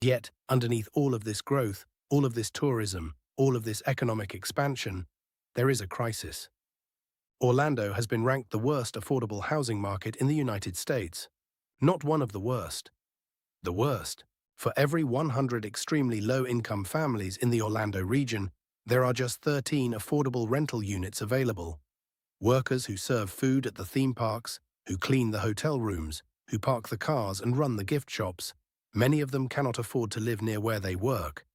Yet, underneath all of this growth, all of this tourism, all of this economic expansion, there is a crisis. Orlando has been ranked the worst affordable housing market in the United States. Not one of the worst. The worst. For every 100 extremely low-income families in the Orlando region, there are just 13 affordable rental units available. Workers who serve food at the theme parks, who clean the hotel rooms, who park the cars and run the gift shops, many of them cannot afford to live near where they work.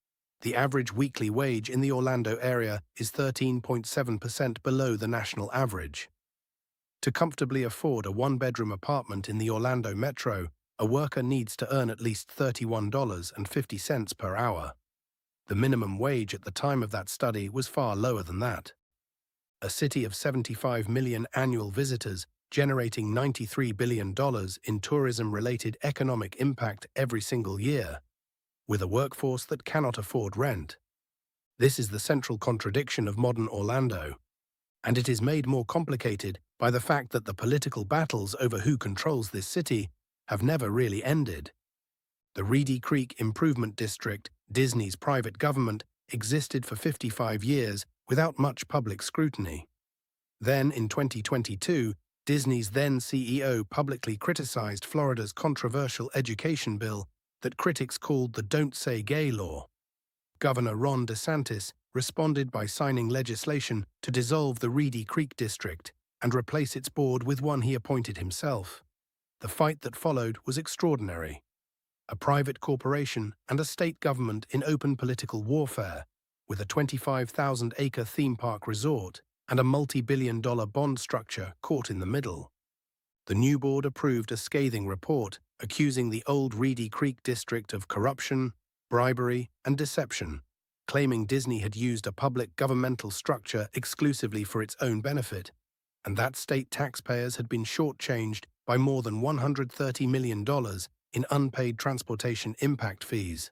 The average weekly wage in the Orlando area is 13.7% below the national average. To comfortably afford a one-bedroom apartment in the Orlando metro, a worker needs to earn at least $31.50 per hour. The minimum wage at the time of that study was far lower than that. A city of 75 million annual visitors, generating $93 billion in tourism-related economic impact every single year, with a workforce that cannot afford rent. This is the central contradiction of modern Orlando, and it is made more complicated by the fact that the political battles over who controls this city have never really ended. The Reedy Creek Improvement District, Disney's private government, existed for 55 years without much public scrutiny. Then, in 2022, Disney's then CEO publicly criticized Florida's controversial education bill that critics called the Don't Say Gay law. Governor Ron DeSantis responded by signing legislation to dissolve the Reedy Creek District and replace its board with one he appointed himself. The fight that followed was extraordinary. A private corporation and a state government in open political warfare, with a 25,000-acre theme park resort and a multi-billion-dollar bond structure caught in the middle. The new board approved a scathing report accusing the old Reedy Creek district of corruption, bribery, and deception, claiming Disney had used a public governmental structure exclusively for its own benefit, and that state taxpayers had been shortchanged by more than $130 million in unpaid transportation impact fees.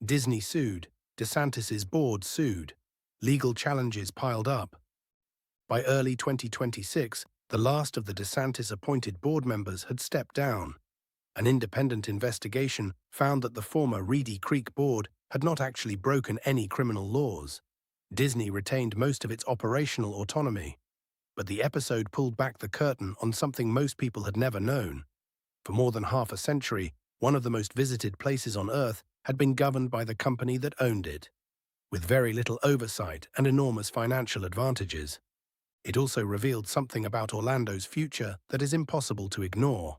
Disney sued, DeSantis's board sued. Legal challenges piled up. By early 2026, the last of the DeSantis-appointed board members had stepped down. An independent investigation found that the former Reedy Creek board had not actually broken any criminal laws. Disney retained most of its operational autonomy. But the episode pulled back the curtain on something most people had never known. For more than half a century, one of the most visited places on Earth had been governed by the company that owned it, with very little oversight and enormous financial advantages. It also revealed something about Orlando's future that is impossible to ignore.